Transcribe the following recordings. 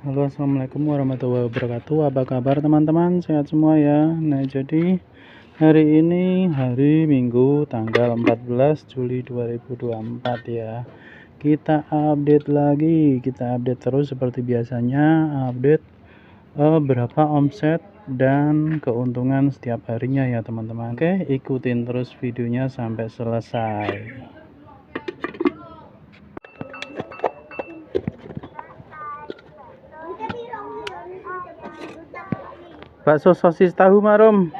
Halo, assalamualaikum warahmatullahi wabarakatuh. Apa kabar teman-teman? Sehat semua ya. Nah, jadi hari ini hari Minggu tanggal 14 Juli 2024 ya. Kita update lagi, kita update terus seperti biasanya, update berapa omset dan keuntungan setiap harinya ya teman-teman. Oke, ikutin terus videonya sampai selesai. Bakso sosis tahu marom.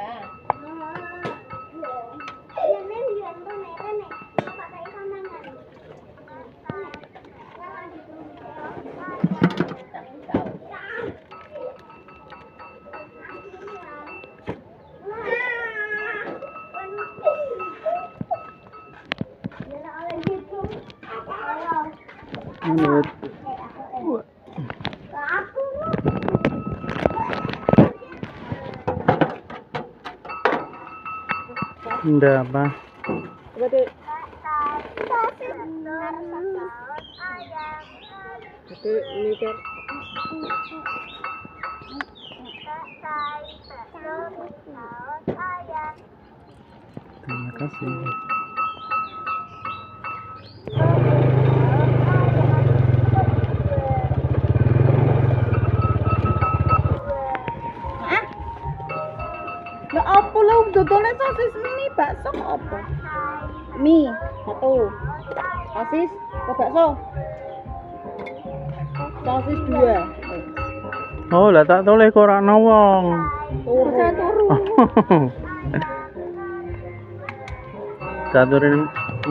Enggak apa. Terima kasih. Ya apa lu dodolnya sosis mie bakso apa? Mie satu, sosis ke bakso, sosis dua. Oh, lah tak toleh kok ora ana wong. Turu.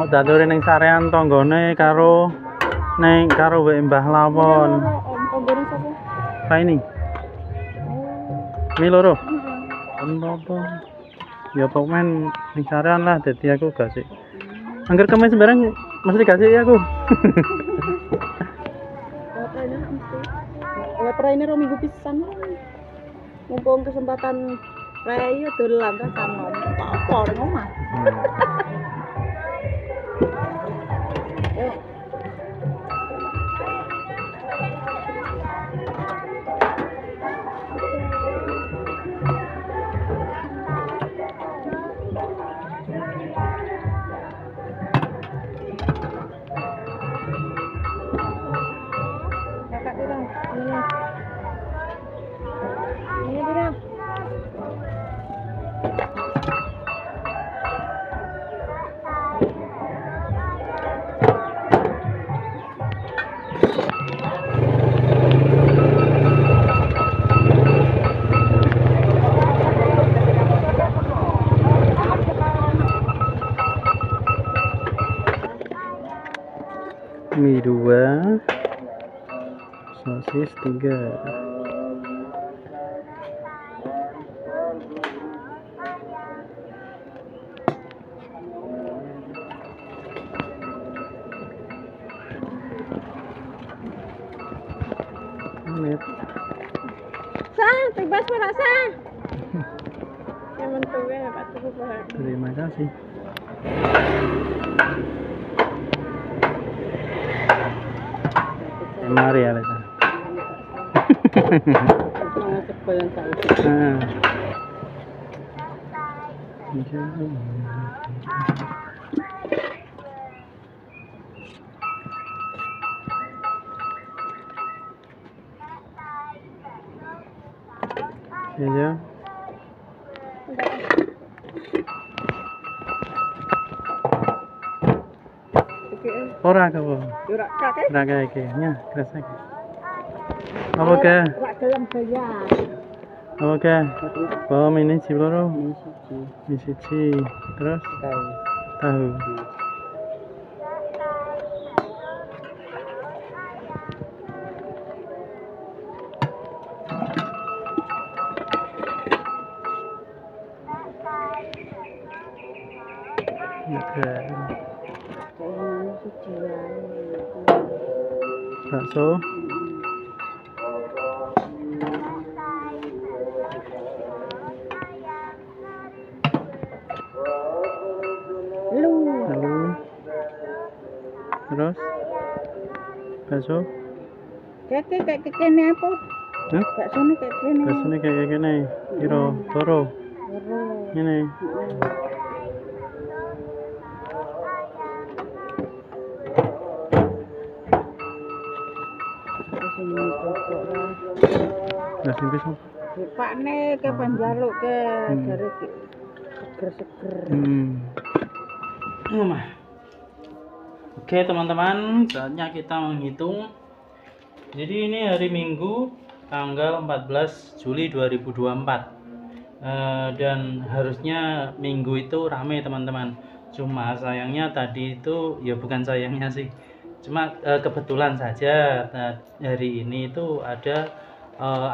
Daturin ning sarean tanggane karo wek Mbah Lawon. Tanggane sapa? Pak ini. Mi loro. Apa? Ya pokoknya ning sarean lah dadi aku gak sih. Angger kemis sembarang mesti kasih aku. Ini ro minggu pisan. Mumpung kesempatan raya dolan ta sama apa ning omah. Yuk. Kakak bilang, ini bilang. Mie 2, sosis 3. Menit. Bebas merasa. Yang mentuwe Pak Tuku Pak. Terima kasih. Mari ya Lesa. Semangat sekolah saya. Ya. Ora kau. Ora kakek. Ora kakek. Nya, kerasa. Apa ke? Ora dalam bayar. Apa ke? Bawa mini ciboro. Mie siji. Terus tahu. Oke. Bakso. Lalu terus bakso Kayak kene apa? Hah? Baksone kayak kene. Biasanya kayak gini, kira toro, Loro. ini. Terus ini pokok lah. Nah, sing pisang. Pakne ke panjaluk ke Hmm. dari seger-seger. Oke teman-teman, saatnya kita menghitung. Jadi ini hari Minggu tanggal 14 Juli 2024. Dan harusnya minggu itu rame teman-teman. Cuma sayangnya tadi itu, ya bukan sayangnya sih, cuma kebetulan saja hari ini itu ada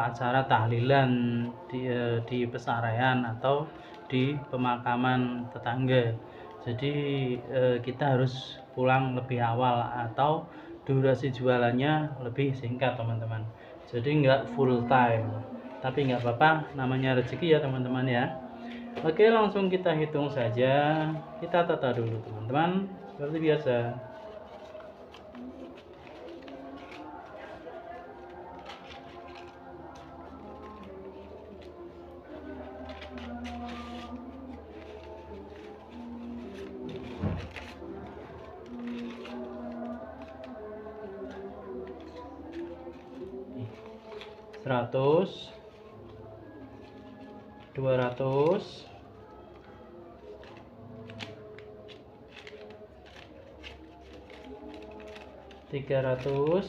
acara tahlilan di pesaraian atau di pemakaman tetangga. Jadi kita harus pulang lebih awal atau durasi jualannya lebih singkat teman-teman. Jadi nggak full time, tapi nggak apa-apa, namanya rezeki ya teman-teman ya. Oke, langsung kita hitung saja. Kita tata dulu teman-teman, seperti biasa. Seratus, 200, 300,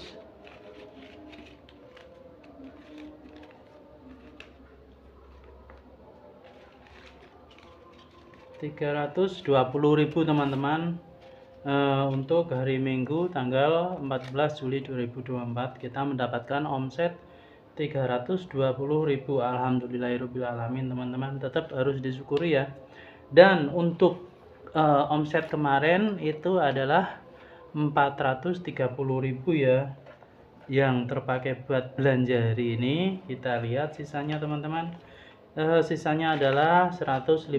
320.000 teman-teman. Untuk hari Minggu tanggal 14 Juli 2024 kita mendapatkan omset 320.000. Alhamdulillahirobbilalamin teman-teman, tetap harus disyukuri ya. Dan untuk omset kemarin itu adalah 430.000 ya, yang terpakai buat belanja hari ini. Kita lihat sisanya teman-teman. Sisanya adalah 150.000.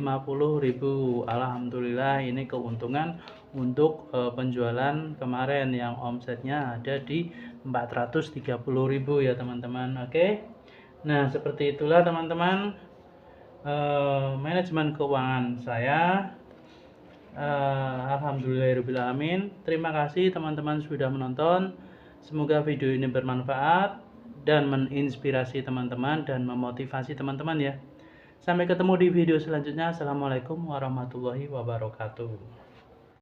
Alhamdulillah, ini keuntungan untuk penjualan kemarin yang omsetnya ada di 430.000 ya teman-teman. Oke. Nah, seperti itulah teman-teman manajemen keuangan saya. Alhamdulillahirobbilalamin. Terima kasih teman-teman sudah menonton. Semoga video ini bermanfaat dan menginspirasi teman-teman dan memotivasi teman-teman ya. Sampai ketemu di video selanjutnya. Assalamualaikum warahmatullahi wabarakatuh.